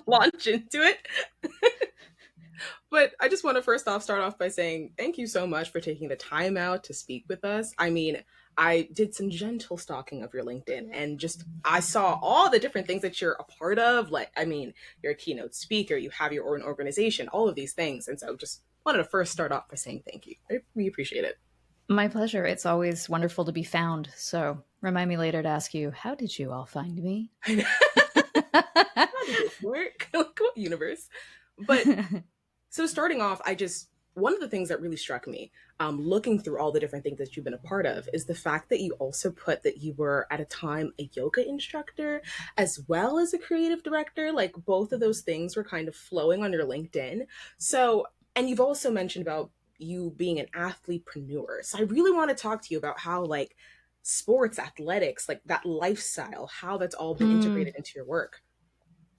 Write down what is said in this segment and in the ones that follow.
launch into it. But I just want to first off start off by saying thank you so much for taking the time out to speak with us. I mean, I did some gentle stalking of your LinkedIn and just I saw all the different things that you're a part of. Like, I mean, you're a keynote speaker, you have your own organization, all of these things. And so just wanted to first start off by saying thank you. We appreciate it. My pleasure. It's always wonderful to be found. So remind me later to ask you, how did you all find me? How did this work? Like, what universe? But so starting off, one of the things that really struck me, looking through all the different things that you've been a part of, is the fact that you also put that you were at a time a yoga instructor as well as a creative director. Like both of those things were kind of flowing on your LinkedIn. So, and you've also mentioned about you being an athletepreneur. So I really want to talk to you about how like sports, athletics, like that lifestyle, how that's all been integrated into your work.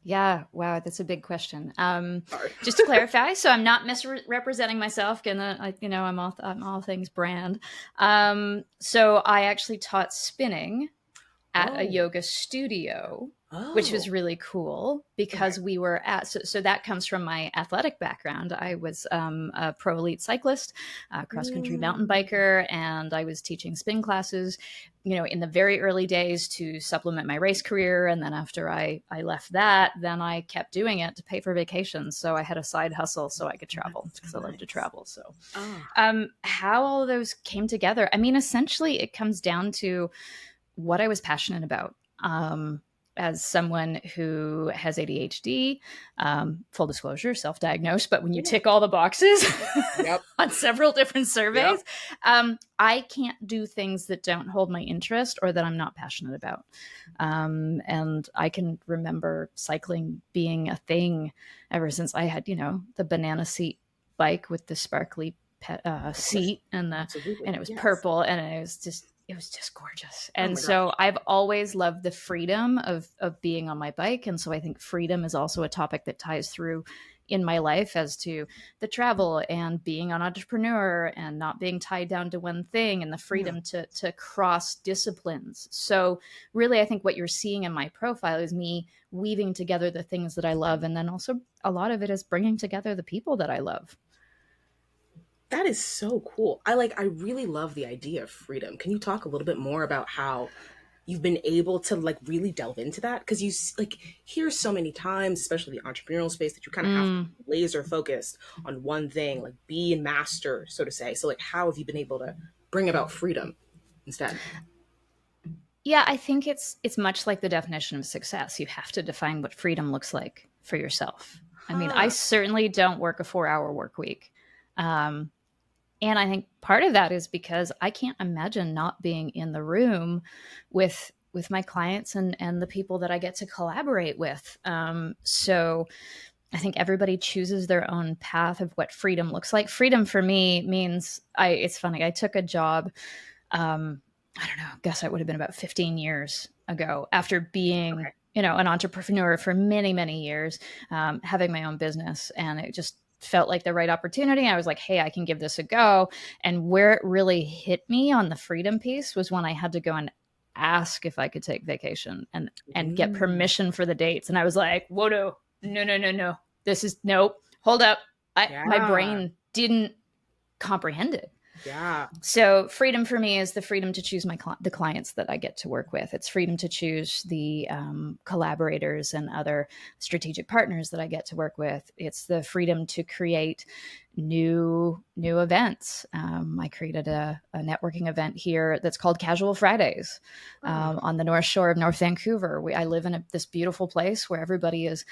Yeah, wow, that's a big question. Sorry. Just to clarify, so I'm not misrepresenting myself. I'm all things brand. So I actually taught spinning at a Oh, yoga studio, which was oh, really cool okay. because we were at, so that comes from my athletic background. I was a pro elite cyclist, cross country mountain Mm. biker, and I was teaching spin classes, in the very early days to supplement my race career. And then after I left that, then I kept doing it to pay for vacations. So I had a side hustle so I could travel That's because I so love to nice. travel. So Oh, how all of those came together, I mean, essentially it comes down to what I was passionate about. As someone who has ADHD, full disclosure, self diagnosed, but when you yeah. tick all the boxes Yep. on several different Yep. surveys, I can't do things that don't hold my interest or that I'm not passionate about. And I can remember cycling being a thing ever since I had, the banana seat bike with the sparkly Yes. seat and Absolutely. it was Yes. purple and it was just gorgeous. Oh And my so gosh. I've always loved the freedom of being on my bike. And so I think freedom is also a topic that ties through in my life as to the travel and being an entrepreneur and not being tied down to one thing and the Yeah. freedom to cross disciplines. So really I think what you're seeing in my profile is me weaving together the things that I love, and then also a lot of it is bringing together the people that I love. That is so cool. I really love the idea of freedom. Can you talk a little bit more about how you've been able to like really delve into that? Because like hear so many times, especially the entrepreneurial space, that you kind of have to Mm. be laser focused on one thing, like be a master, so to say. So like how have you been able to bring about freedom instead? Yeah, I think it's much like the definition of success. You have to define what freedom looks like for yourself. I mean, I Huh. certainly don't work a 4-hour work week. Um, and I think part of that is because I can't imagine not being in the room with my clients and the people that I get to collaborate with. So I think everybody chooses their own path of what freedom looks like. Freedom for me means it's funny. I took a job, um, I don't know, I guess it would have been about 15 years ago after being, Okay. an entrepreneur for many, many years, having my own business. And it just felt like the right opportunity. I was like, hey, I can give this a go. And where it really hit me on the freedom piece was when I had to go and ask if I could take vacation and get Mm. permission for the dates. And I was like, whoa, no, no, no, no, no. This is nope. Hold up. My Yeah. brain didn't comprehend it. Yeah. So freedom for me is the freedom to choose the clients that I get to work with. It's freedom to choose the collaborators and other strategic partners that I get to work with. It's the freedom to create new events. I created a networking event here that's called Casual Fridays Oh. on the North Shore of North Vancouver. I live in this beautiful place where everybody is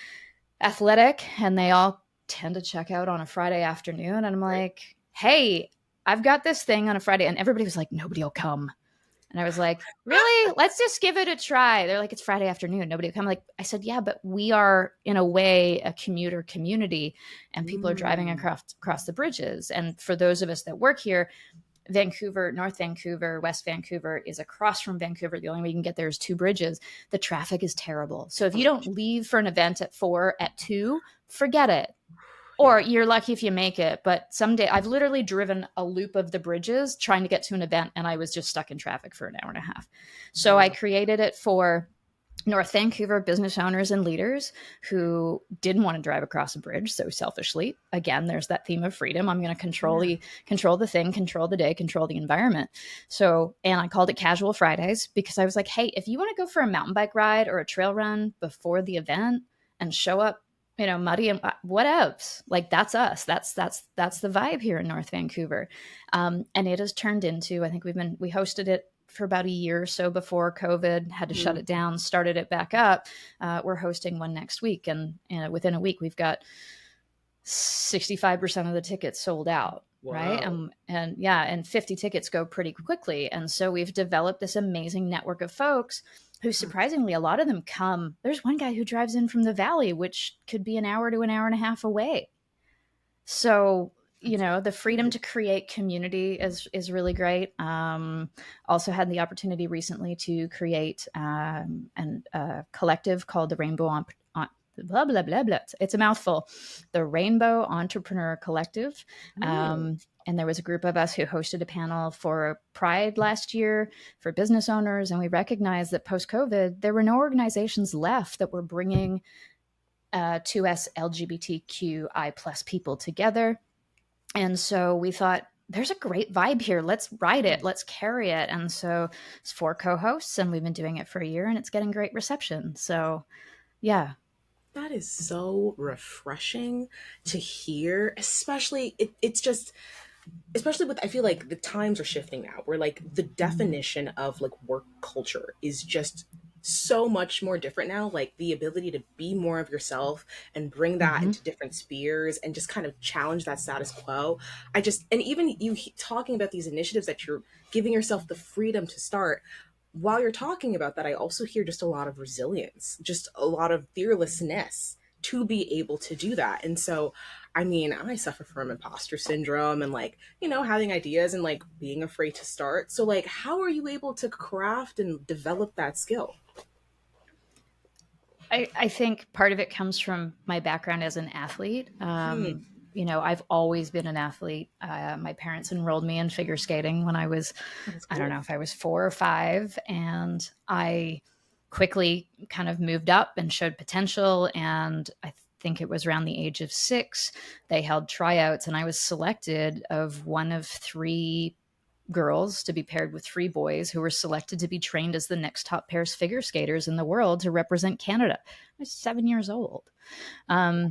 athletic and they all tend to check out on a Friday afternoon. And I'm Right. like, hey, I've got this thing on a Friday. And everybody was like, nobody will come. And I was like, really? Let's just give it a try. They're like, it's Friday afternoon. Nobody will come. Like, I said, yeah, but we are in a way a commuter community and people are driving Mm. across the bridges. And for those of us that work here, Vancouver, North Vancouver, West Vancouver is across from Vancouver. The only way you can get there is 2 bridges. The traffic is terrible. So if Oh you my don't gosh. leave for an event at 4, at 2, forget it. Or Yeah. you're lucky if you make it. But someday I've literally driven a loop of the bridges trying to get to an event and I was just stuck in traffic for an hour and a half. So I Yeah. created it for North Vancouver business owners and leaders who didn't want to drive across a bridge so selfishly. Again, there's that theme of freedom. I'm going to Yeah. control the thing, control the day, control the environment. So, and I called it Casual Fridays because I was like, hey, if you want to go for a mountain bike ride or a trail run before the event and show up, muddy and what else? Like that's us. That's the vibe here in North Vancouver, and it has turned into. I think we hosted it for about a year or so before COVID, had to shut Mm. it down, started it back up. We're hosting one next week. And within a week, we've got 65% of the tickets sold out. Right. Wow. And yeah, and 50 tickets go pretty quickly. And so we've developed this amazing network of folks who surprisingly, a lot of them come. There's one guy who drives in from the valley, which could be an hour to an hour and a half away. So, That's the freedom to create community is really great. Also had the opportunity recently to create a collective called the Rainbow blah blah blah blah. It's a mouthful. The Rainbow Entrepreneur Collective. mm. And there was a group of us who hosted a panel for Pride last year for business owners, and we recognized that post COVID, there were no organizations left that were bringing 2S LGBTQI plus people together. And so we thought, there's a great vibe here. Let's ride it. Let's carry it. And so it's 4 co-hosts, and we've been doing it for a year, and it's getting great reception. So yeah. That is so refreshing to hear, especially it's just especially with I feel like the times are shifting now where like the definition of like work culture is just so much more different now, like the ability to be more of yourself and bring that Mm-hmm. into different spheres and just kind of challenge that status quo. I just and even you talking about these initiatives that you're giving yourself the freedom to start, while you're talking about that, I also hear just a lot of resilience, just a lot of fearlessness to be able to do that. And so, I mean, I suffer from imposter syndrome and like, having ideas and like being afraid to start. So, like, how are you able to craft and develop that skill? I think part of it comes from my background as an athlete. Hmm. I've always been an athlete. My parents enrolled me in figure skating when I was, That's I don't cool. know if I was 4 or 5, and I quickly kind of moved up and showed potential. And I think it was around the age of 6, they held tryouts, and I was selected of one of 3 girls to be paired with 3 boys who were selected to be trained as the next top pairs figure skaters in the world to represent Canada. I was 7 years old. Yeah.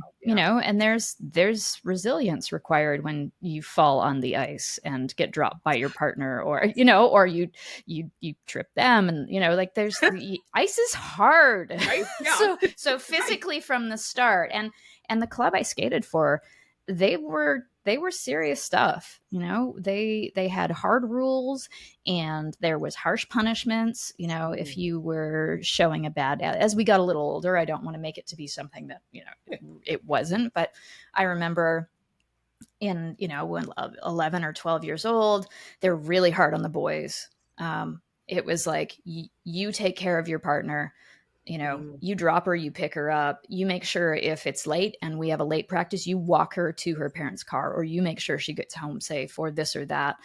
And there's resilience required when you fall on the ice and get dropped by your partner, or or you trip them, and like there's the ice is hard. Right? Yeah. So Right. physically from the start, and the club I skated for, they were serious stuff. They had hard rules, and there was harsh punishments. If Mm. you were showing a bad, as we got a little older, I don't want to make it to be something that it wasn't, but I remember when 11 or 12 years old, they're really hard on the boys. It was like, you take care of your partner. Mm. You drop her, you pick her up, you make sure if it's late and we have a late practice, you walk her to her parents' car, or you make sure she gets home safe, or this or that.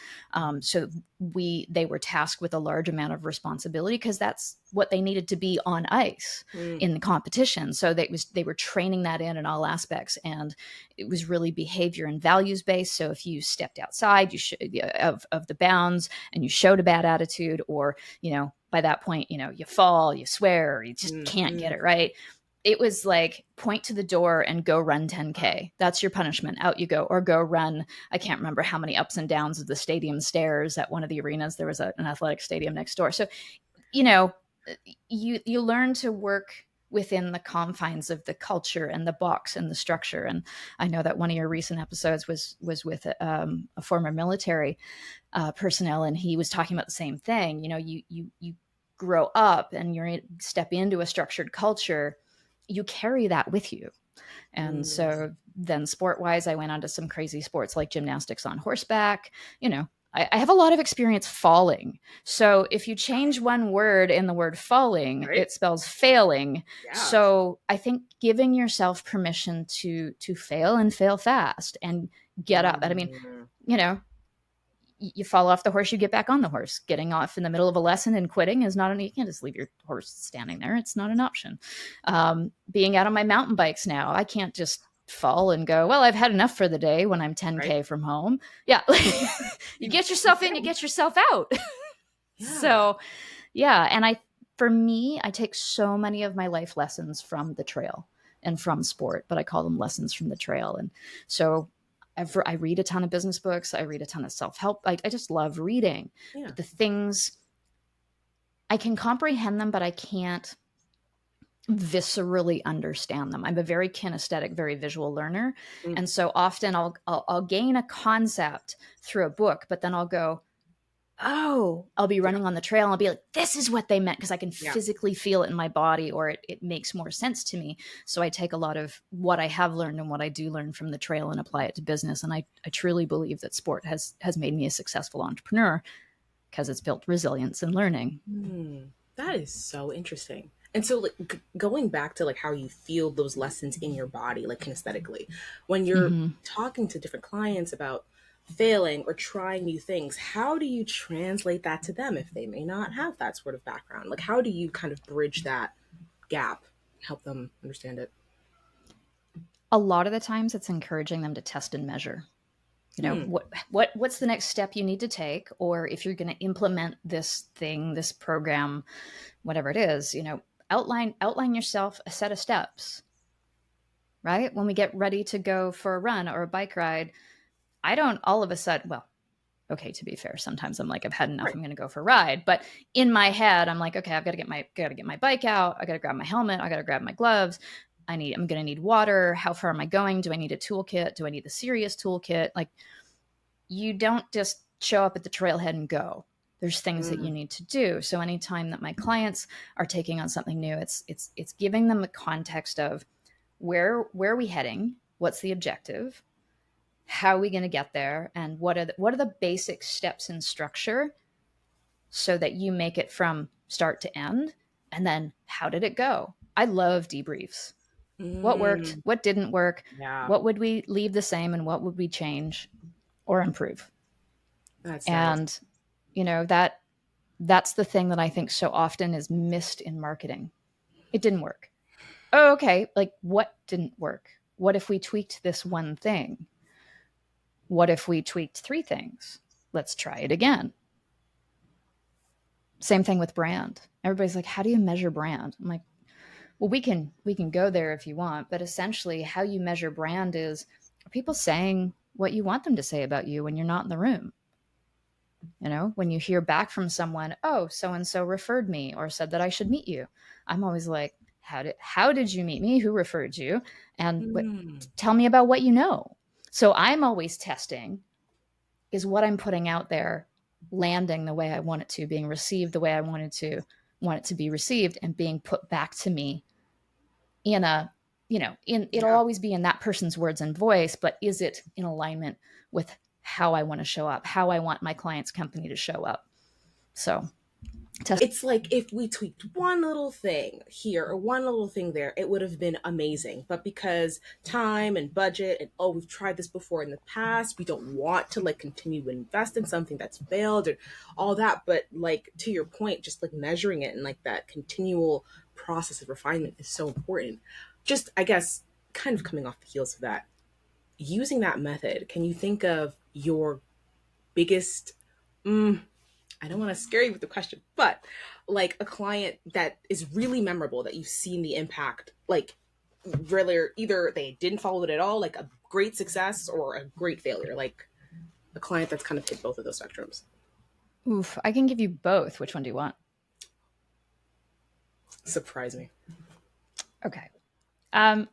So they were tasked with a large amount of responsibility because that's what they needed to be on ice Mm. in the competition. So they were training that in all aspects, and it was really behavior and values based. So if you stepped outside of the bounds and you showed a bad attitude, or by that point, you fall, you swear, or you just Mm. can't get Mm. it right. It was like, point to the door and go run 10K. That's your punishment. Out you go, or go run. I can't remember how many ups and downs of the stadium stairs at one of the arenas. There was an athletic stadium next door. So, you know, you learn to work within the confines of the culture and the box and the structure. And I know that one of your recent episodes was with a former military personnel, and he was talking about the same thing. You grow up and step into a structured culture, you carry that with you. And Mm. so then sport wise, I went on to some crazy sports like gymnastics on horseback. I have a lot of experience falling. So if you change one word in the word falling, Right? it spells failing. Yeah. So I think giving yourself permission to fail, and fail fast, and get up. And I mean, Mm. you know, you fall off the horse, you get back on the horse. Getting off in the middle of a lesson and quitting is not you can't just leave your horse standing there. It's not an option. Being out on my mountain bikes now, I can't just fall and go, well, I've had enough for the day when I'm 10K Right. from home. Yeah. You get yourself in, you get yourself out. Yeah. So yeah. And for me, I take so many of my life lessons from the trail and from sport, but I call them lessons from the trail. And so I read a ton of business books. I read a ton of self-help. I just love reading. Yeah. But the things, I can comprehend them, but I can't viscerally understand them. I'm a very kinesthetic, very visual learner. Mm. And so often I'll gain a concept through a book, but then I'll go, oh, I'll be running on the trail and I'll be like, this is what they meant, because I can physically feel it in my body, or it makes more sense to me. So I take a lot of what I have learned and what I do learn from the trail and apply it to business. And I truly believe that sport has made me a successful entrepreneur because it's built resilience and learning. That is so interesting. And so, like, going back to like how you feel those lessons in your body, like kinesthetically, when you're talking to different clients about failing or trying new things, how do you translate that to them if they may not have that sort of background? Like, how do you kind of bridge that gap, help them understand it? A lot of the times it's encouraging them to test and measure. You know, what's the next step you need to take? Or if you're going to implement this thing, this program, whatever it is, you know, outline yourself a set of steps, right? When we get ready to go for a run or a bike ride, I don't all of a sudden, well, okay, to be fair, sometimes I'm like, I've had enough, I'm going to go for a ride. But in my head, I'm like, okay, I've got to get my bike out. I got to grab my helmet. I got to grab my gloves. I'm going to need water. How far am I going? Do I need a toolkit? Do I need the serious toolkit? Like, you don't just show up at the trailhead and go. There's things that you need to do. So anytime that my clients are taking on something new, it's giving them the context of where are we heading? What's the objective? How are we going to get there? And what are the basic steps in structure so that you make it from start to end? And then how did it go? I love debriefs. What worked? What didn't work? Yeah. What would we leave the same and what would we change or improve? That's and nice. You know, that's the thing that I think so often is missed in marketing. It didn't work. Oh, okay. Like, what didn't work? What if we tweaked this one thing? What if we tweaked 3 things? Let's try it again. Same thing with brand. Everybody's like, how do you measure brand? I'm like, well, we can go there if you want, but essentially how you measure brand is, are people saying what you want them to say about you when you're not in the room? You know, when you hear back from someone, oh, so-and-so referred me or said that I should meet you. I'm always like, how did you meet me? Who referred you? And tell me about what you know. So I'm always testing, is what I'm putting out there landing the way I want it to, being received the way I want it to be received, and being put back to me in a, you know, it'll always be in that person's words and voice, but is it in alignment with how I want to show up, how I want my client's company to show up? So it's like if we tweaked one little thing here or one little thing there, it would have been amazing. But because time and budget and, oh, we've tried this before in the past, we don't want to like continue to invest in something that's failed and all that. But like, to your point, just like measuring it and like that continual process of refinement is so important. Just, I guess, kind of coming off the heels of that, using that method, can you think of your biggest, I don't want to scare you with the question, but like a client that is really memorable that you've seen the impact, like really either they didn't follow it at all, like a great success, or a great failure, like a client that's kind of hit both of those spectrums? Oof, I can give you both. Which one do you want? Surprise me. Okay.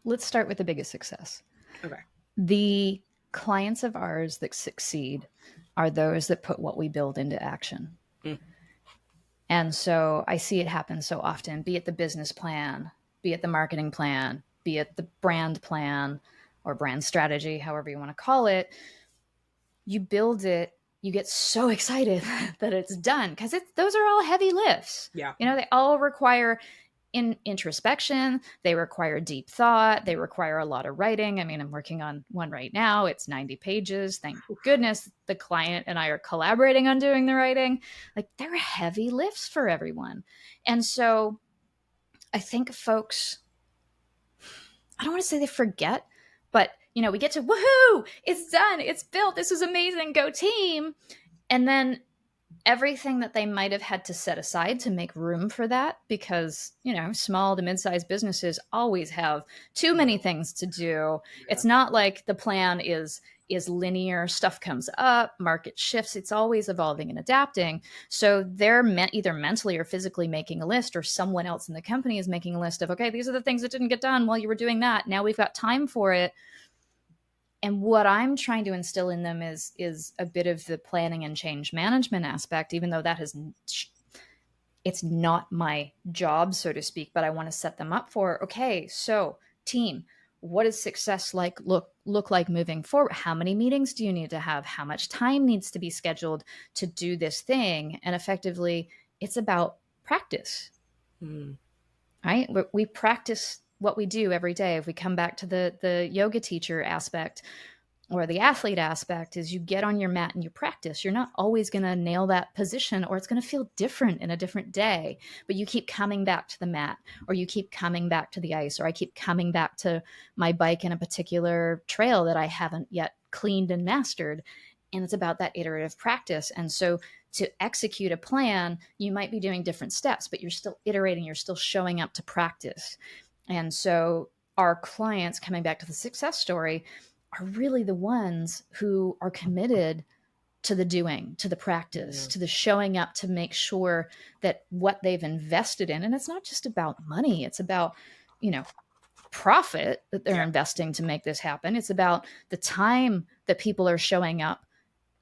Let's start with the biggest success. Okay. The clients of ours that succeed are those that put what we build into action. And so I see it happen so often, be it the business plan, be it the marketing plan, be it the brand plan or brand strategy, however you want to call it. You build it, you get so excited that it's done, because those are all heavy lifts. Yeah. You know, they all require in introspection. They require deep thought. They require a lot of writing. I mean, I'm working on one right now. It's 90 pages. Thank goodness the client and I are collaborating on doing the writing. Like, they're heavy lifts for everyone. And so I think folks, I don't want to say they forget, but we get to, woohoo, it's done, it's built, this is amazing, go team. And then everything that they might have had to set aside to make room for that, because small to mid-sized businesses always have too many things to do. It's not like the plan is linear. Stuff comes up, market shifts, it's always evolving and adapting. So they're either mentally or physically making a list, or someone else in the company is making a list of, okay, these are the things that didn't get done while you were doing that, now we've got time for it. And what I'm trying to instill in them is a bit of the planning and change management aspect, even though it's not my job, so to speak, but I want to set them up for, okay, so team, what does success look like moving forward? How many meetings do you need to have? How much time needs to be scheduled to do this thing? And effectively, it's about practice, right? We practice what we do every day. If we come back to the yoga teacher aspect or the athlete aspect, is you get on your mat and you practice. You're not always going to nail that position, or it's going to feel different in a different day, but you keep coming back to the mat, or you keep coming back to the ice, or I keep coming back to my bike in a particular trail that I haven't yet cleaned and mastered. And it's about that iterative practice. And so to execute a plan, you might be doing different steps, but you're still iterating, you're still showing up to practice. And so our clients, coming back to the success story, are really the ones who are committed to the doing, to the practice, to the showing up to make sure that what they've invested in, and it's not just about money, it's about, profit that they're investing to make this happen. It's about the time that people are showing up,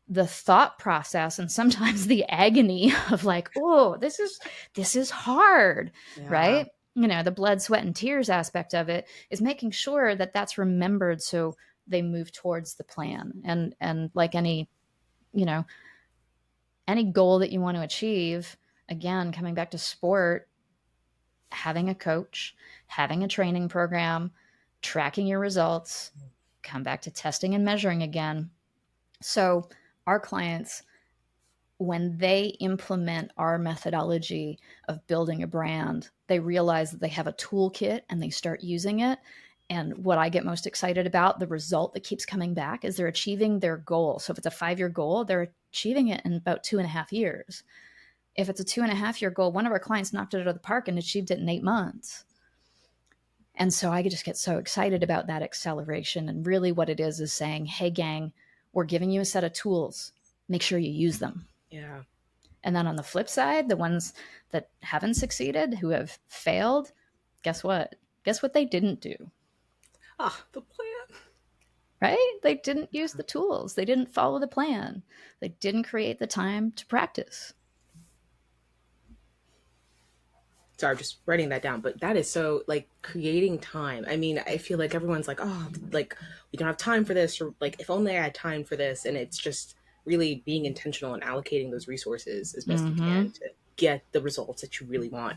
the thought process, and sometimes the agony of like, oh, this is hard, right? The blood, sweat, and tears aspect of it is making sure that that's remembered, so they move towards the plan. And like any goal that you want to achieve, again, coming back to sport, having a coach, having a training program, tracking your results, come back to testing and measuring again. So our clients, when they implement our methodology of building a brand, they realize that they have a toolkit and they start using it. And what I get most excited about, the result that keeps coming back, is they're achieving their goal. So if it's a 5-year goal, they're achieving it in about 2.5 years. If it's a 2.5-year goal, one of our clients knocked it out of the park and achieved it in 8 months. And so I just get so excited about that acceleration. And really what it is saying, hey, gang, we're giving you a set of tools. Make sure you use them. Yeah. And then on the flip side, the ones that haven't succeeded, who have failed, guess what? Guess what they didn't do? The plan. Right? They didn't use the tools. They didn't follow the plan. They didn't create the time to practice. Sorry, I'm just writing that down. But that is so, like, creating time. I mean, I feel like everyone's like, oh, like, we don't have time for this, or like, if only I had time for this. And it's just really being intentional and allocating those resources as best you can to get the results that you really want.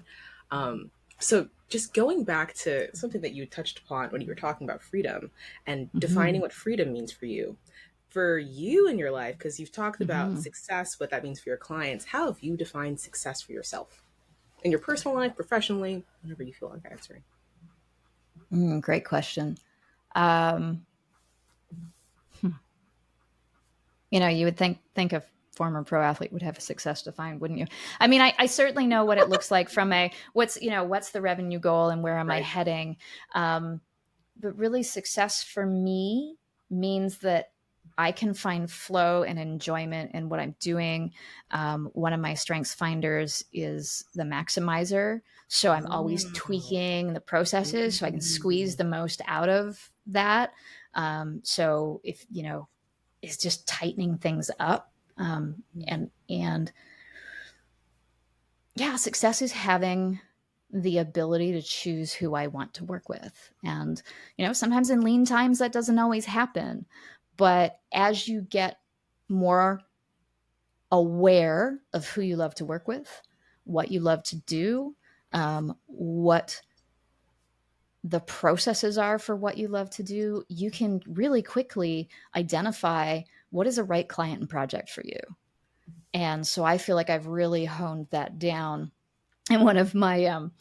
So just going back to something that you touched upon when you were talking about freedom and defining what freedom means for you. For you in your life, because you've talked about success, what that means for your clients, how have you defined success for yourself? In your personal life, professionally, whenever you feel like answering. Great question. You would think a former pro athlete would have a success defined, wouldn't you? I mean, I certainly know what it looks like from what's the revenue goal and where am I heading? But really, success for me means that I can find flow and enjoyment in what I'm doing. One of my strengths finders is the maximizer. So I'm always tweaking the processes so I can squeeze the most out of that. So if, it's just tightening things up. And yeah, success is having the ability to choose who I want to work with. And, sometimes in lean times that doesn't always happen. But as you get more aware of who you love to work with, what you love to do, what the processes are for what you love to do, you can really quickly identify what is a right client and project for you. And so I feel like I've really honed that down. And one of my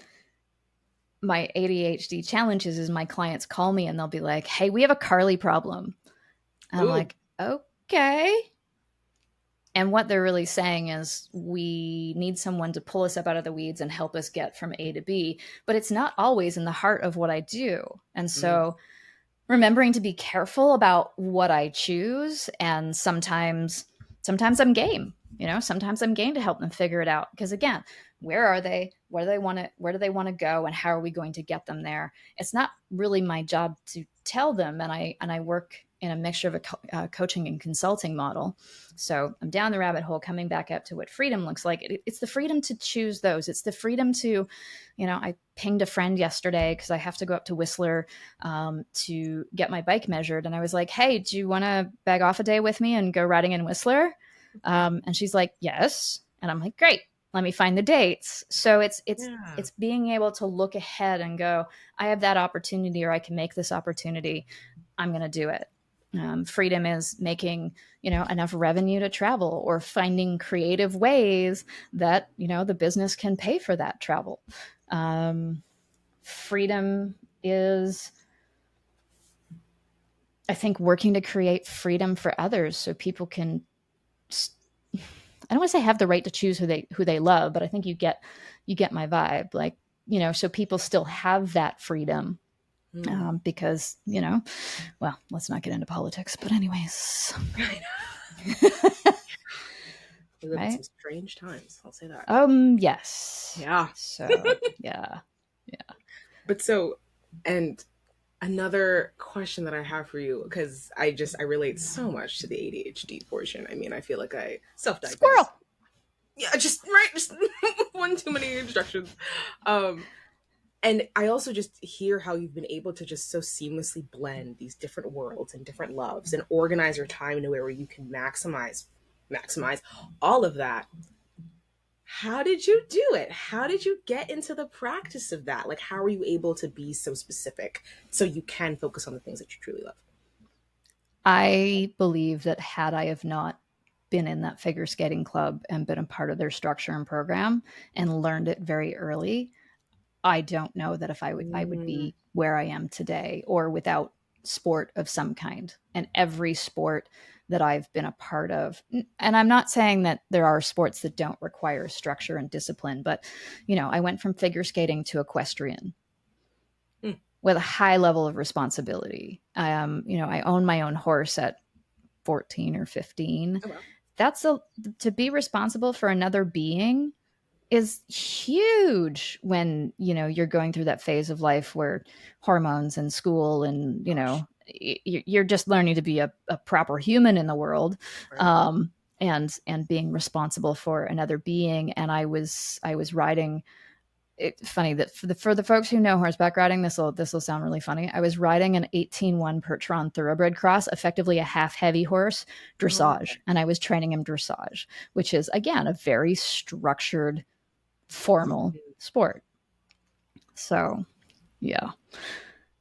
ADHD challenges is my clients call me and they'll be like, "Hey, we have a Karley problem." And I'm Ooh. like, "Okay." And what they're really saying is we need someone to pull us up out of the weeds and help us get from A to B, but it's not always in the heart of what I do. And Mm. so remembering to be careful about what I choose, and sometimes I'm game. Sometimes I'm game to help them figure it out, because again, where are they? Where do they want to go, and how are we going to get them there? It's not really my job to tell them, and I work in a mixture of a coaching and consulting model. So I'm down the rabbit hole, coming back up to what freedom looks like. It's the freedom to choose those. It's the freedom to, I pinged a friend yesterday because I have to go up to Whistler to get my bike measured. And I was like, "Hey, do you want to bag off a day with me and go riding in Whistler?" And she's like, "Yes." And I'm like, "Great. Let me find the dates." So Yeah. it's being able to look ahead and go, "I have that opportunity, or I can make this opportunity. I'm going to do it." Freedom is making, enough revenue to travel, or finding creative ways that, the business can pay for that travel. Freedom is, I think, working to create freedom for others so people can, I don't want to say have the right to choose who they love, but I think you get my vibe. Like, so people still have that freedom, Mm. because, well, let's not get into politics, but anyways, We live in right? some strange times. I'll say that. Yes. Yeah. So yeah, yeah. But so, and another question that I have for you, because I relate so much to the ADHD portion. I mean, I feel like I Squirrel. self-diagnosed. Yeah, just right, just one too many instructions. Um, and I also just hear how you've been able to just so seamlessly blend these different worlds and different loves and organize your time in a way where you can maximize all of that. How did you do it? How did you get into the practice of that? Like, how are you able to be so specific so you can focus on the things that you truly love? I believe that had I have not been in that figure skating club and been a part of their structure and program and learned it very early, I don't know that if I would Mm, be where I am today, or without sport of some kind. And every sport that I've been a part of, and I'm not saying that there are sports that don't require structure and discipline, but I went from figure skating to equestrian mm. with a high level of responsibility. I own my own horse at 14 or 15. Oh, well. That's a To be responsible for another being is huge when you're going through that phase of life where hormones and school and Gosh. you're just learning to be a proper human in the world, Right. um, and being responsible for another being. And I was riding. It's funny that for the folks who know horseback riding, this will sound really funny. I was riding an 18-1 Percheron thoroughbred cross, effectively a half heavy horse Oh, dressage, and I was training him dressage, which is again a very structured, formal sport. So, yeah.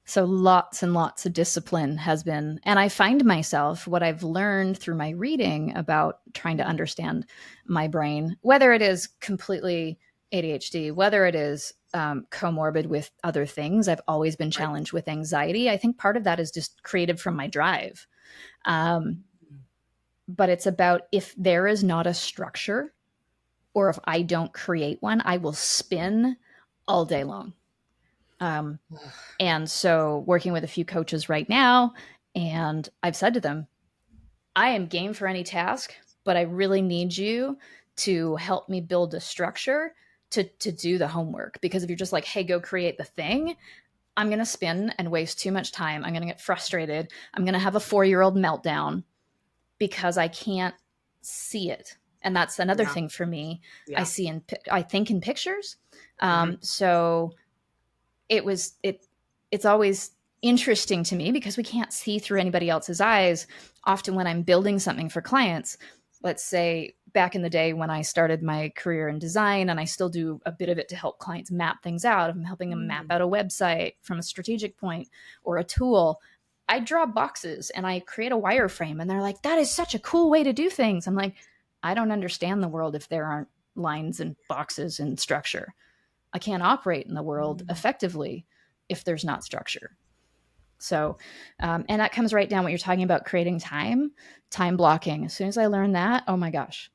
So lots and lots of discipline has been, and I find myself, what I've learned through my reading about trying to understand my brain, whether it is completely ADHD, whether it is comorbid with other things. I've always been right. challenged with anxiety. I think part of that is just created from my drive. Um, but it's about, if there is not a structure, or if I don't create one, I will spin all day long. Um, and so, working with a few coaches right now, and I've said to them, "I am game for any task, but I really need you to help me build a structure to do the homework. Because if you're just like, hey, go create the thing, I'm going to spin and waste too much time. I'm going to get frustrated. I'm going to have a 4-year-old meltdown because I can't see it." And that's another Yeah. thing for me. Yeah. I think in pictures. Hmm. So it was it it's always interesting to me because we can't see through anybody else's eyes. Often when I'm building something for clients, let's say back in the day when I started my career in design, and I still do a bit of it to help clients map things out. I'm helping them map out a website from a strategic point or a tool. I draw boxes and I create a wireframe, and they're like, that is such a cool way to do things. I'm like, I don't understand the world if there aren't lines and boxes and structure. I can't operate in the world effectively if there's not structure. So, and that comes right down what you're talking about, creating time blocking. As soon as I learned that, oh my gosh.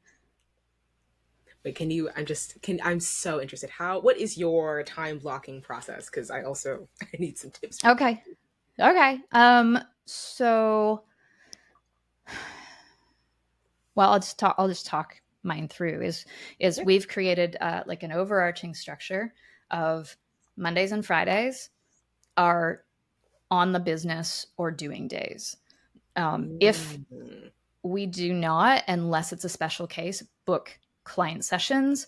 But I'm so interested. What is your time blocking process? Because I need some tips from you. Okay. Okay. So, well, I'll just talk mine through is Yeah. we've created like an overarching structure of Mondays and Fridays are on the business or doing days. If Mm. we do not, unless it's a special case, book client sessions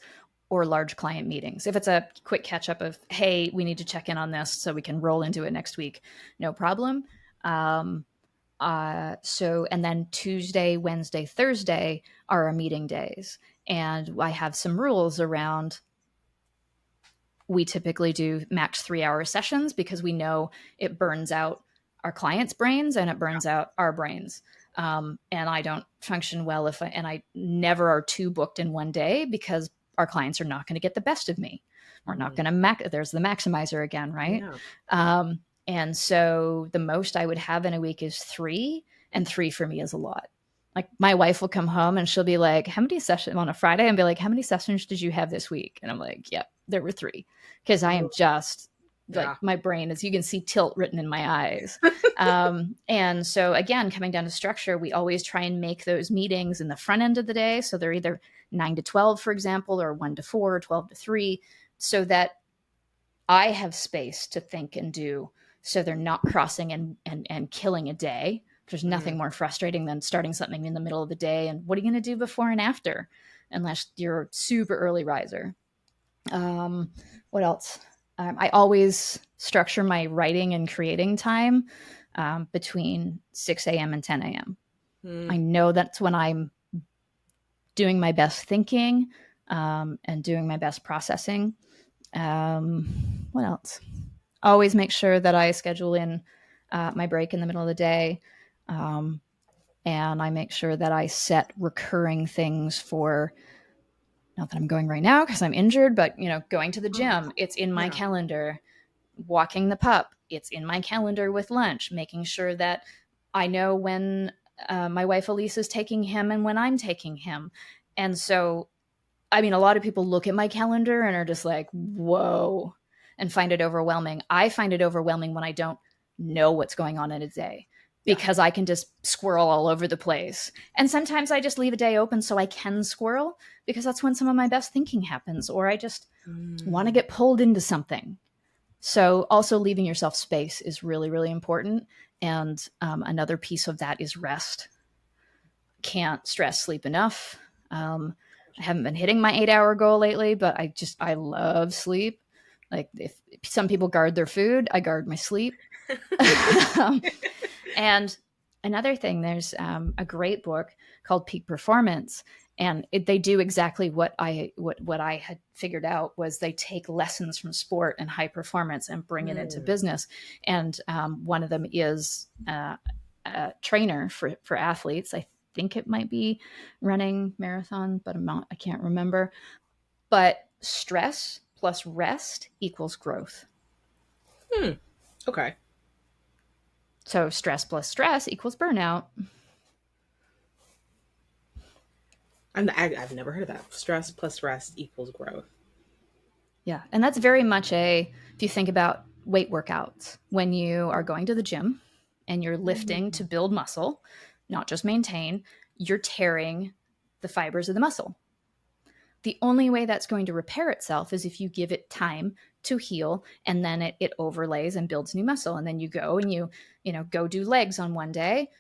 or large client meetings. If it's a quick catch up of, hey, we need to check in on this so we can roll into it next week, no problem. And then Tuesday, Wednesday, Thursday are our meeting days. And I have some rules around, we typically do max 3 hour sessions because we know it burns out our clients' brains and it burns out our brains. And I don't function well and I never are too booked in one day because our clients are not going to get the best of me. We're not going to there's the maximizer again, right? Yeah. And so the most I would have in a week is 3, and 3 for me is a lot. Like my wife will come home and she'll be like, how many sessions on a Friday? And be like, how many sessions did you have this week? And I'm like, yep, there were 3. Because I am just like, Yeah. my brain, as you can see, tilt written in my eyes. And so again, coming down to structure, we always try and make those meetings in the front end of the day. So they're either 9 to 12, for example, or 1 to 4, or 12 to 3, so that I have space to think and do, so they're not crossing and killing a day. There's nothing more frustrating than starting something in the middle of the day and what are you going to do before and after, unless you're a super early riser. What else? I always structure my writing and creating time between 6 a.m. and 10 a.m. I know that's when I'm doing my best thinking and doing my best processing. What else? Always make sure that I schedule in my break in the middle of the day. And I make sure that I set recurring things for, not that I'm going right now because I'm injured, but going to the gym, it's in my Yeah. calendar. Walking the pup, it's in my calendar with lunch, making sure that I know when my wife Elise is taking him and when I'm taking him. And so, I mean, a lot of people look at my calendar and are just like, whoa, and find it overwhelming. I find it overwhelming when I don't know what's going on in a day, Yeah. because I can just squirrel all over the place. And sometimes I just leave a day open so I can squirrel, because that's when some of my best thinking happens, or I just want to get pulled into something. So also leaving yourself space is really, really important. And another piece of that is rest. Can't stress sleep enough. I haven't been hitting my 8 hour goal lately, but I love sleep. Like, if some people guard their food, I guard my sleep. And another thing, there's a great book called Peak Performance, and they do exactly what I had figured out, was they take lessons from sport and high performance and bring it into business. And one of them is a trainer for athletes. I think it might be running marathon, but I can't remember. But stress plus rest equals growth. Okay. So stress plus stress equals burnout. I've never heard of that. Stress plus rest equals growth. Yeah. And that's very much if you think about weight workouts, when you are going to the gym and you're lifting to build muscle, not just maintain, you're tearing the fibers of the muscle. The only way that's going to repair itself is if you give it time to heal, and then it overlays and builds new muscle. And then you go and you go do legs on one day,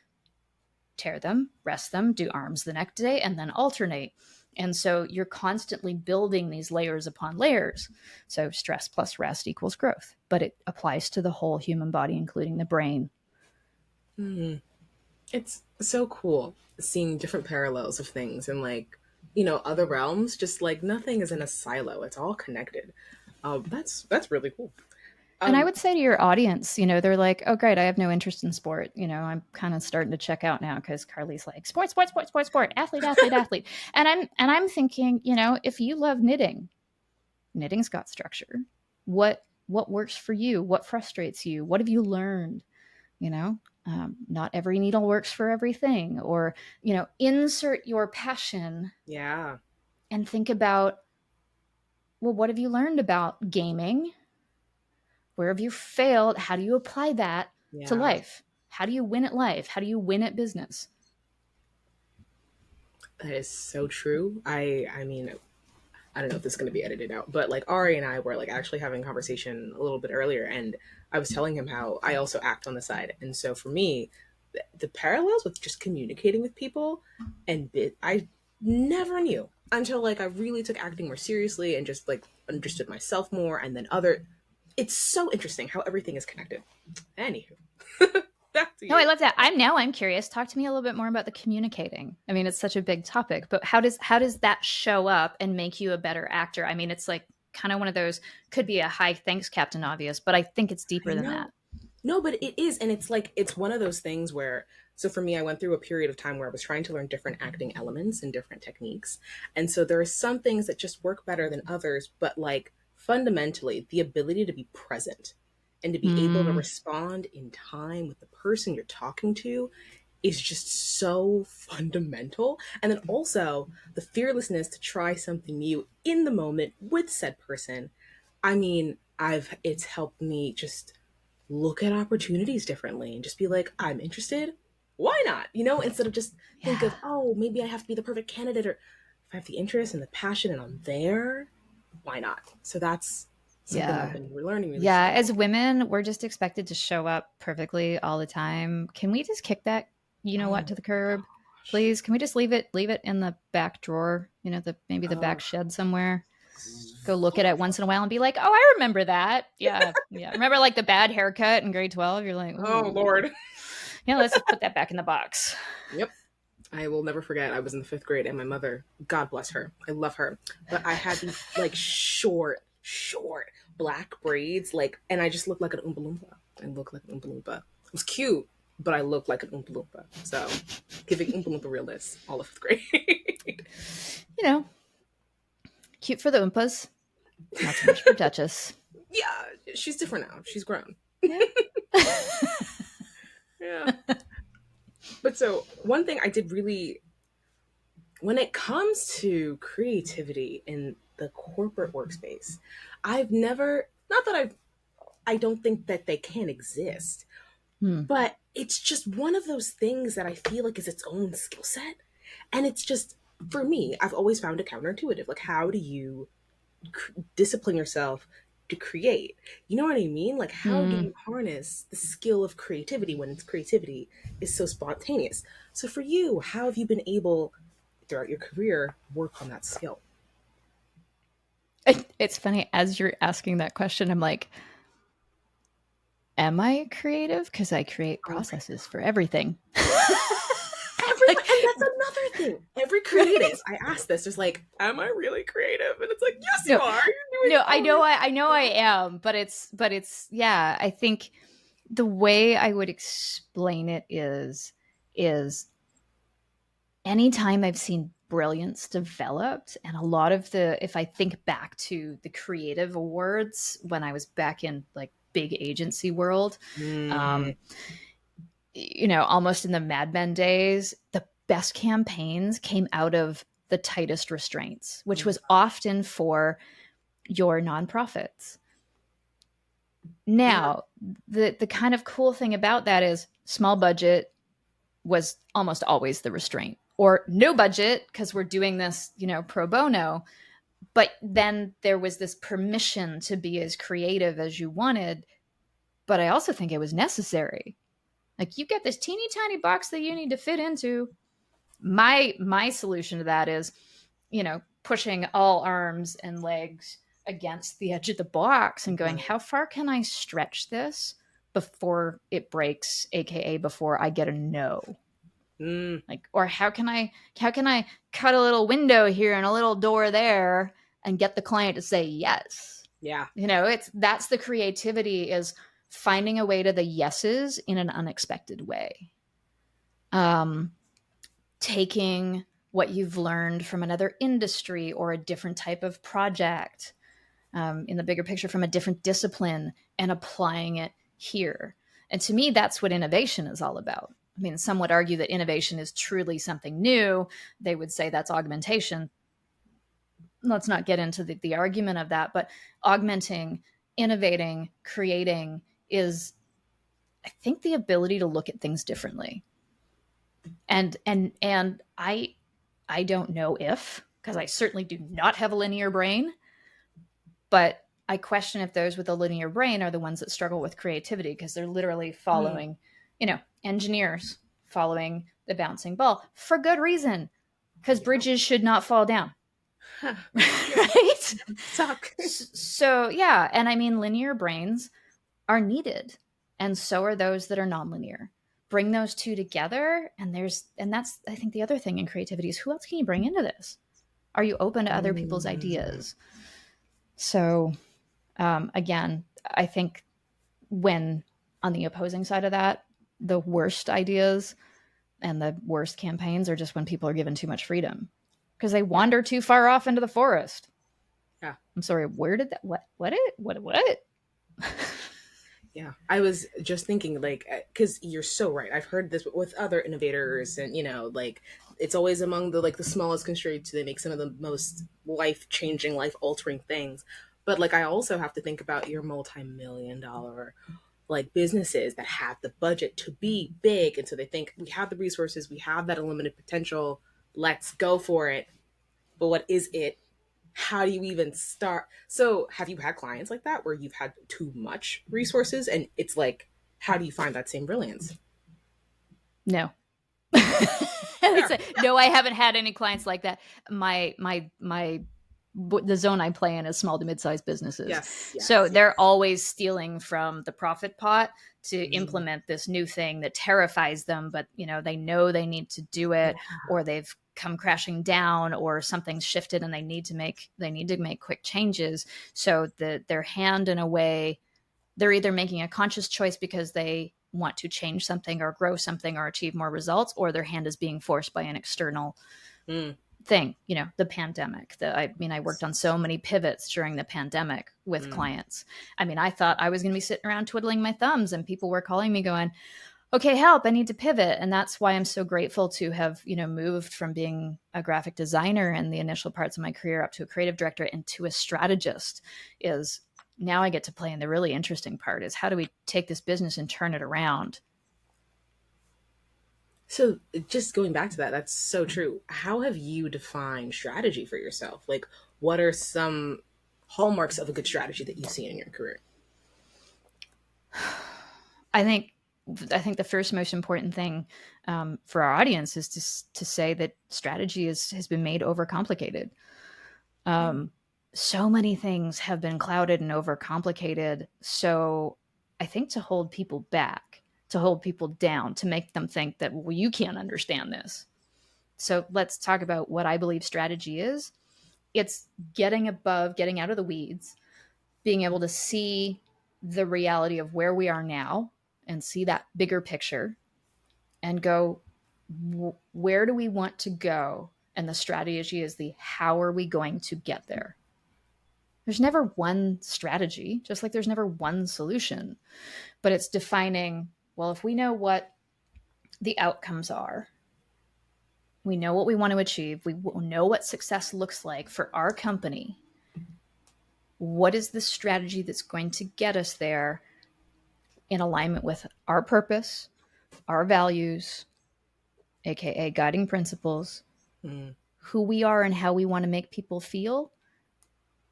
tear them, rest them, do arms the next day, and then alternate. And so you're constantly building these layers upon layers. So stress plus rest equals growth, but it applies to the whole human body, including the brain. It's so cool seeing different parallels of things, and like other realms, just like nothing is in a silo. It's all connected. That's really cool. And I Um, would say to your audience, they're like, oh, great, I have no interest in sport. I'm kind of starting to check out now because Karley's like, sport, sport, sport, sport, sport, athlete, athlete, athlete. And I'm thinking, if you love knitting, knitting's got structure. What works for you? What frustrates you? What have you learned? Not every needle works for everything. Or, insert your passion yeah, and think about, well, what have you learned about gaming? Where have you failed? How do you apply that to yeah, life? How do you win at life? How do you win at business? that is so true. I mean, I don't know if this is going to be edited out, but like Ari and I were like actually having a conversation a little bit earlier, and I was telling him how I also act on the side, and so for me, the parallels with just communicating with people, I never knew until like I really took acting more seriously and just like understood myself more, and then other. It's so interesting how everything is connected. Anywho, back to No, I you. love that. I'm curious. Talk to me a little bit more about the communicating. I mean, it's such a big topic, but how does that show up and make you a better actor? I mean, it's like kind of one of those, could be a high thanks, Captain Obvious, but I think it's I deeper than that. know. No, but it is. And it's like, it's one of those things where, so for me, I went through a period of time where I was trying to learn different acting elements and different techniques. And so there are some things that just work better than others, but like fundamentally, the ability to be present and to be able to Mm, respond in time with the person you're talking to is just so fundamental. And then also the fearlessness to try something new in the moment with said person. I mean, it's helped me just look at opportunities differently and just be like, I'm interested. Why not? Instead of just think yeah. of, oh, maybe I have to be the perfect candidate, or if I have the interest and the passion and I'm there, why not? So that's something I've Yeah. been learning really Yeah. strong. As women, we're just expected to show up perfectly all the time. Can we just kick that, Oh what, my to the curb? gosh. Please. Can we just leave it in the back drawer, maybe the Oh, back shed somewhere? Go look at so it once in a while and be like, oh, I remember that. Yeah. Yeah. Remember like the bad haircut in grade 12? You're like, oh ooh, Lord. yeah, let's just put that back in the box. Yep. I will never forget. I was in the fifth grade, and my mother, God bless her, I love her, but I had these like short black braids, like, and I just looked like an Oompa Loompa. I looked like an Oompa Loompa. It was cute, but I looked like an Oompa Loompa. So, giving Oompa Loompa realness all of fifth grade. You know, cute for the Oompas, not so much for Duchess. Yeah, she's different now. She's grown. Yeah. Yeah. But so, one thing I did really, when it comes to creativity in the corporate workspace, I've never, not that I don't think that they can't exist, Hmm. but it's just one of those things that I feel like is its own skill set. And it's just, for me, I've always found it counterintuitive. Like, how do you discipline yourself to create? You know what I mean? Like, how do Hmm. you harness the skill of creativity when its creativity is so spontaneous? So, for you, how have you been able, throughout your career, work on that skill? It's funny, as you're asking that question, I'm like, am I creative? Because I create Oh my processes for everything. Everybody, Like, and that's another thing. Every creative, I ask this, is like, am I really creative? And it's like, yes, you no, are. You're doing no, I all know, these I know I things am, but it's, yeah. I think the way I would explain it is anytime I've seen brilliance developed, and a lot of if I think back to the creative awards when I was back in like big agency world, well. um, almost in the Mad Men days, the best campaigns came out of the tightest restraints, which was often for your nonprofits. Yeah. Now, the kind of cool thing about that is small budget was almost always the restraint, or no budget because we're doing this, pro bono. But then there was this permission to be as creative as you wanted. But I also think it was necessary. Like, you get this teeny tiny box that you need to fit into. My solution to that is, pushing all arms and legs against the edge of the box and going, how far can I stretch this before it breaks, aka before I get a no? Mm, Like, or how can I cut a little window here and a little door there and get the client to say yes? yeah. That's the creativity, is finding a way to the yeses in an unexpected way. Um, Taking what you've learned from another industry or a different type of project, in the bigger picture from a different discipline, and applying it here. And to me, that's what innovation is all about. I mean, some would argue that innovation is truly something new. They would say that's augmentation. Let's not get into the argument of that, but augmenting, innovating, creating is, I think, the ability to look at things differently. And I don't know if, because I certainly do not have a linear brain, but I question if those with a linear brain are the ones that struggle with creativity, because they're literally Mm. following, engineers following the bouncing ball for good reason, because Yeah. bridges should not fall down. Huh. Right? Suck. So, yeah. And I mean, linear brains are needed, and so are those that are nonlinear. Bring those two together, and that's, I think, the other thing in creativity is, who else can you bring into this? Are you open to other people's Mm. ideas? So, again, I think, when on the opposing side of that, the worst ideas and the worst campaigns are just when people are given too much freedom, because they Yeah. wander too far off into the forest. Yeah. I'm sorry, where did that, what? Yeah, I was just thinking, like, because you're so right. I've heard this with other innovators, and like it's always among the like the smallest constraints they make some of the most life changing, life altering things. But like, I also have to think about your multi-million-dollar like businesses that have the budget to be big, and so they think we have the resources, we have that unlimited potential, let's go for it. But what is it? How do you even start? So, have you had clients like that where you've had too much resources and it's like, how do you find that same brilliance? No. Fair. No, I haven't had any clients like that. My the zone I play in is small to mid-sized businesses. Yes, So yes, they're yes. always stealing from the profit pot to Mm, implement this new thing that terrifies them, but they know they need to do yeah. it, or they've come crashing down, or something's shifted and they need to make quick changes. So their hand, in a way, they're either making a conscious choice because they want to change something or grow something or achieve more results, or their hand is being forced by an external Mm, thing, the pandemic. I worked on so many pivots during the pandemic with mm. clients. I mean, I thought I was going to be sitting around twiddling my thumbs, and people were calling me going, okay, help, I need to pivot. And that's why I'm so grateful to have, moved from being a graphic designer in the initial parts of my career up to a creative director and to a strategist. Is now I get to play in the really interesting part, is how do we take this business and turn it around? So, just going back to that, that's so true. How have you defined strategy for yourself? Like, what are some hallmarks of a good strategy that you've seen in your career? I think I think the first most important thing, for our audience, is to say that strategy has been made overcomplicated. Um, so many things have been clouded and overcomplicated. So I think, to hold people back, to hold people down, to make them think that, well, you can't understand this. So let's talk about what I believe strategy is. It's getting out of the weeds, being able to see the reality of where we are now and see that bigger picture, and go, where do we want to go? And the strategy is the how are we going to get there? There's never one strategy, just like there's never one solution, but it's defining, well, if we know what the outcomes are, we know what we want to achieve, we know what success looks like for our company, what is the strategy that's going to get us there, in alignment with our purpose, our values, aka guiding principles, Mm, who we are and how we want to make people feel,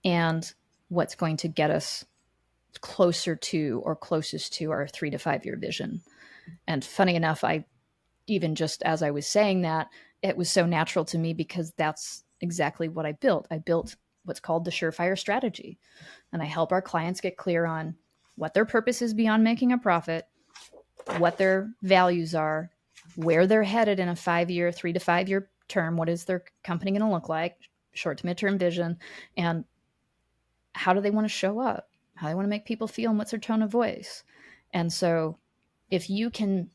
and what's going to get us closer to or closest to our 3 to 5 year vision. And funny enough, I even just as I was saying that, it was so natural to me, because that's exactly what I built. I built what's called the Surefire strategy, and I help our clients get clear on what their purpose is beyond making a profit, what their values are, where they're headed in a 5-year, 3 to 5 year term. What is their company going to look like? Short to midterm vision. And how do they want to show up? How do they want to make people feel, and what's their tone of voice? And so if you can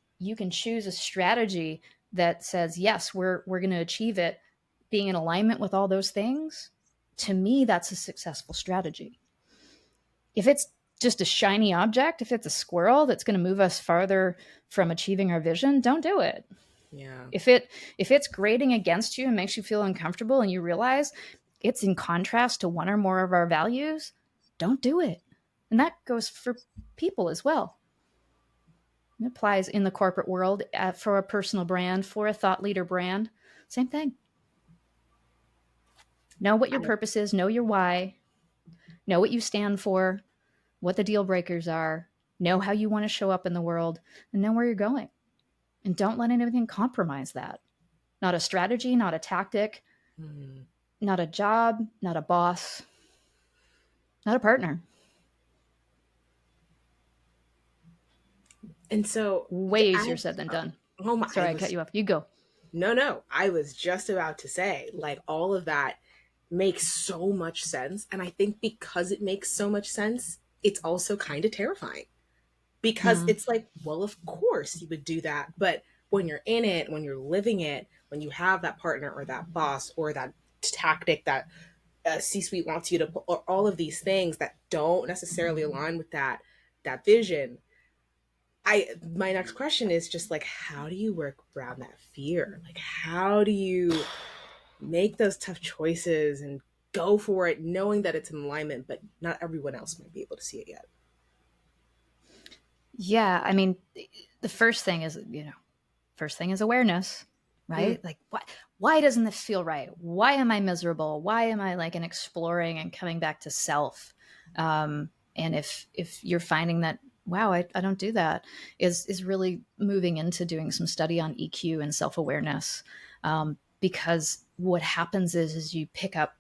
choose a strategy that says, yes, we're going to achieve it, being in alignment with all those things, to me, that's a successful strategy. If it's just a shiny object, if it's a squirrel that's going to move us farther from achieving our vision, don't do it. Yeah. If it's grating against you and makes you feel uncomfortable and you realize it's in contrast to one or more of our values, don't do it. And that goes for people as well. It applies in the corporate world, for a personal brand, for a thought leader brand. Same thing. Know what your I, purpose is, know your why, know what you stand for, what the deal breakers are, know how you want to show up in the world, and know where you're going. And don't let anything compromise that. Not a strategy, not a tactic, mm. not a job, not a boss, not a partner. And so Way to easier add, said than done. oh my, Sorry, I cut you off. You go. no, I was just about to say, like, all of that makes so much sense. And I think because it makes so much sense, it's also kind of terrifying because Mm. it's like, well, of course you would do that. But when you're in it, when you're living it, when you have that partner or that boss or that tactic that C-suite wants you to, or all of these things that don't necessarily align with that vision, my next question is just like, how do you work around that fear? Like, how do you make those tough choices and go for it knowing that it's in alignment, but not everyone else might be able to see it yet? Yeah, I mean, the first thing is awareness, Mm. right? Like, why doesn't this feel right? Why am I miserable? Why am I like in exploring and coming back to self? And if you're finding that, wow, I don't do that, is really moving into doing some study on EQ and self-awareness. Because what happens is you pick up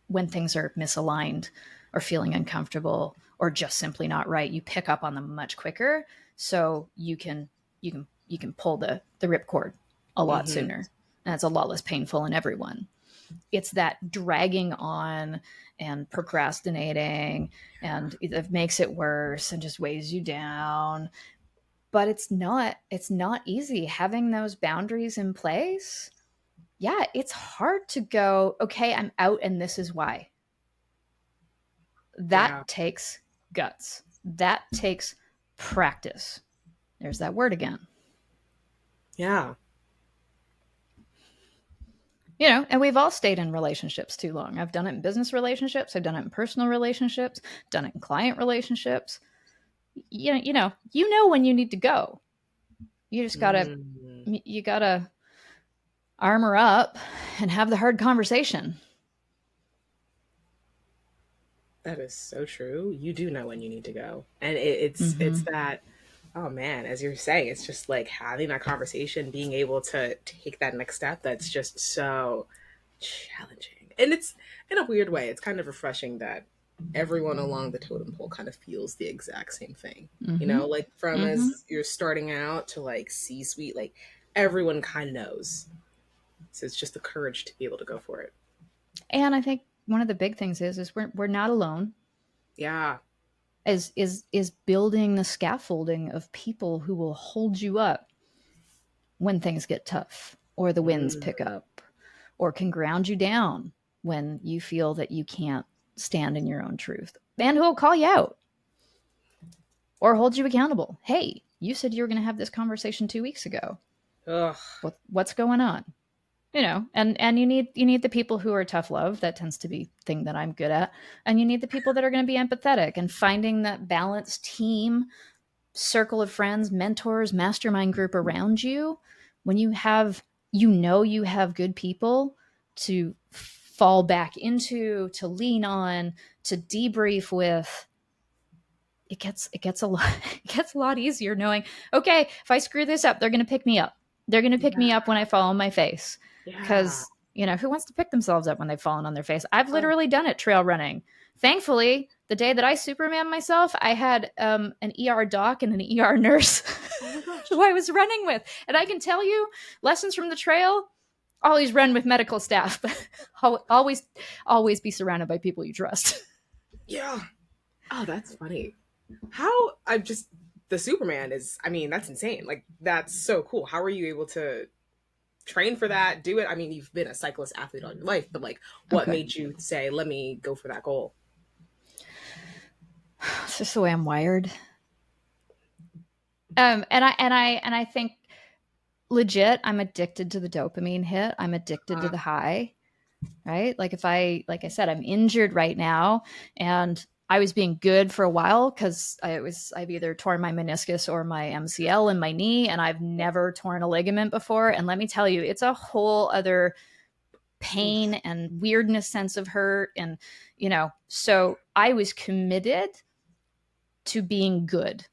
when things are misaligned or feeling uncomfortable or just simply not right. You pick up on them much quicker, so you can pull the ripcord a lot Mm-hmm. sooner, and it's a lot less painful in everyone. It's that dragging on and procrastinating, and it makes it worse and just weighs you down. But it's not easy having those boundaries in place. Yeah, it's hard to go, okay, I'm out and this is why. That Yeah. takes guts. That takes practice. There's that word again. Yeah. And we've all stayed in relationships too long. I've done it in business relationships, I've done it in personal relationships, done it in client relationships. You know when you need to go. You just gotta Mm. you gotta armor up and have the hard conversation. That is so true. You do know when you need to go. And it's Mm-hmm. that, oh man, as you're saying, it's just like having that conversation, being able to take that next step that's just so challenging. And it's in a weird way, it's kind of refreshing that everyone along the totem pole kind of feels the exact same thing. Mm-hmm. Like from Mm-hmm. as you're starting out to like C suite, like everyone kind of knows. So it's just the courage to be able to go for it. And I think one of the big things is we're not alone. Yeah. Is building the scaffolding of people who will hold you up when things get tough or the winds Mm. pick up or can ground you down when you feel that you can't stand in your own truth, and who will call you out or hold you accountable. Hey, you said you were going to have this conversation 2 weeks ago. Ugh. What's going on? And you need the people who are tough love. That tends to be the thing that I'm good at. And you need the people that are going to be empathetic, and finding that balanced team, circle of friends, mentors, mastermind group around you. When you have good people to fall back into, to lean on, to debrief with, it gets a lot it gets a lot easier knowing, okay, if I screw this up, they're going to pick me up. They're going to pick me up when I Yeah. fall on my face. Yeah. Because Who wants to pick themselves up when they've fallen on their face? I've Oh, literally done it trail running. Thankfully, the day that I Superman myself, I had an ER doc and an ER nurse oh my who gosh. I was running with. And I can tell you, lessons from the trail, always run with medical staff. always, always be surrounded by people you trust. Yeah. Oh, that's funny. How I just the Superman is, I mean, that's insane. Like that's so cool. How are you able to train for that, do it? I mean, you've been a cyclist athlete all your life, but like what Okay. made you say, let me go for that goal? It's just the way I'm wired. And I think legit, I'm addicted to the dopamine hit. I'm addicted to Uh, the high, right? Like I said, I'm injured right now, and I was being good for a while because I've either torn my meniscus or my MCL in my knee, and I've never torn a ligament before. And let me tell you, it's a whole other pain oof. and weirdness sense of hurt. And, so I was committed to being good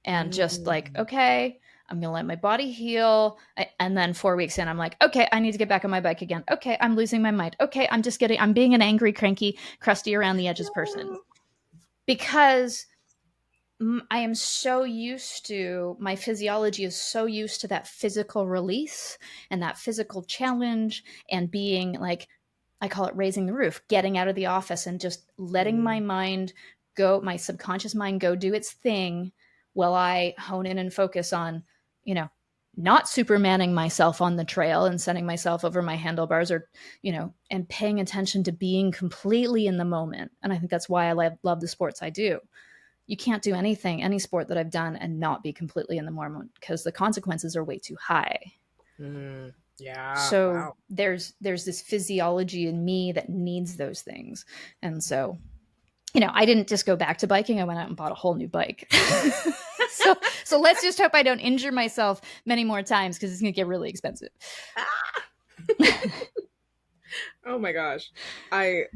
and just like, Mm. okay, I'm going to let my body heal. And then 4 weeks in, I'm like, okay, I need to get back on my bike again. Okay, I'm losing my mind. Okay, I'm being an angry, cranky, crusty around the edges person No. because I am so used to, my physiology is so used to that physical release and that physical challenge and being like, I call it raising the roof, getting out of the office and just letting my Mm. mind go, my subconscious mind go do its thing while I hone in and focus on, you know, not supermaning myself on the trail and sending myself over my handlebars or, and paying attention to being completely in the moment. And I think that's why I love the sports I do. You can't do any sport that I've done and not be completely in the moment because the consequences are way too high. Mm. Yeah. So Wow. there's this physiology in me that needs those things. And so, I didn't just go back to biking. I went out and bought a whole new bike. so so let's just hope I don't injure myself many more times because it's going to get really expensive. Ah! Oh my gosh. I'm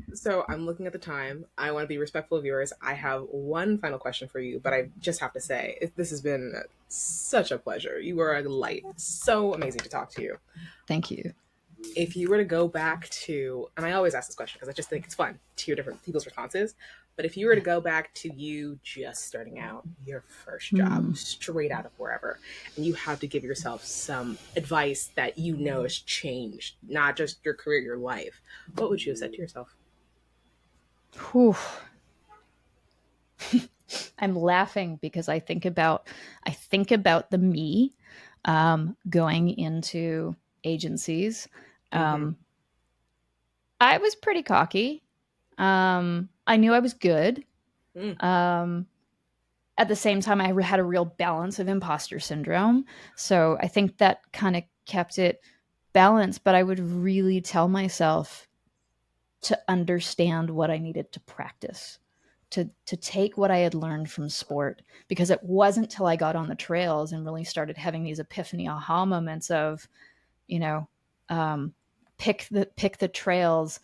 looking at the time. I want to be respectful of yours. I have one final question for you, but I just have to say, this has been such a pleasure. You are a light. So amazing to talk to you. Thank you. If you were to go back to, and I always ask this question because I just think it's fun to hear different people's responses, but if you were to go back to you just starting out your first job, Hmm. straight out of wherever, and you have to give yourself some advice that you know has changed, not just your career, your life, what would you have said to yourself? Whew. I'm laughing because I think about the me going into agencies. Mm-hmm. Um, I was pretty cocky. I knew I was good. Mm. Um, at the same time, I had a real balance of imposter syndrome. So I think that kind of kept it balanced. But I would really tell myself to understand what I needed to practice, to take what I had learned from sport, because it wasn't till I got on the trails and really started having these epiphany aha moments of, you know, um, pick the trails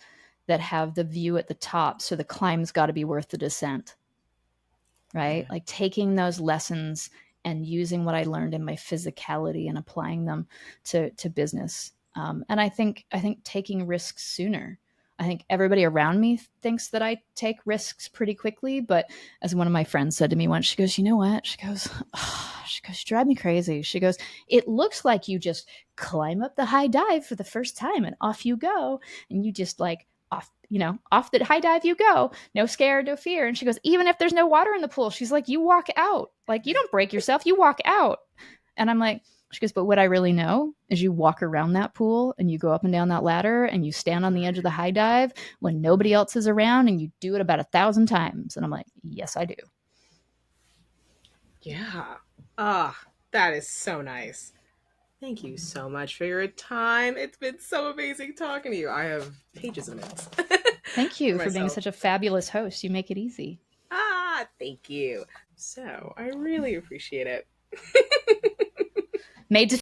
that have the view at the top, so the climb's got to be worth the descent, right? Yeah. Like taking those lessons and using what I learned in my physicality and applying them to business. And I think taking risks sooner. I think everybody around me thinks that I take risks pretty quickly, but as one of my friends said to me once, she goes, "You know what?" She goes, "You drive me crazy." She goes, "It looks like you just climb up the high dive for the first time and off you go, and you just like off the high dive you go, no scare, no fear." And she goes, "Even if there's no water in the pool," she's like, "you walk out. Like, you don't break yourself, you walk out." And I'm like, she goes, "But what I really know is you walk around that pool and you go up and down that ladder and you stand on the edge of the high dive when nobody else is around and you do it about 1,000 times." And I'm like, "Yes, I do." Yeah. Ah, that is so nice. Thank you so much for your time. It's been so amazing talking to you. I have pages of notes Thank for you for being myself. such a fabulous host. You make it easy. Ah, thank you. So I really appreciate it. Made to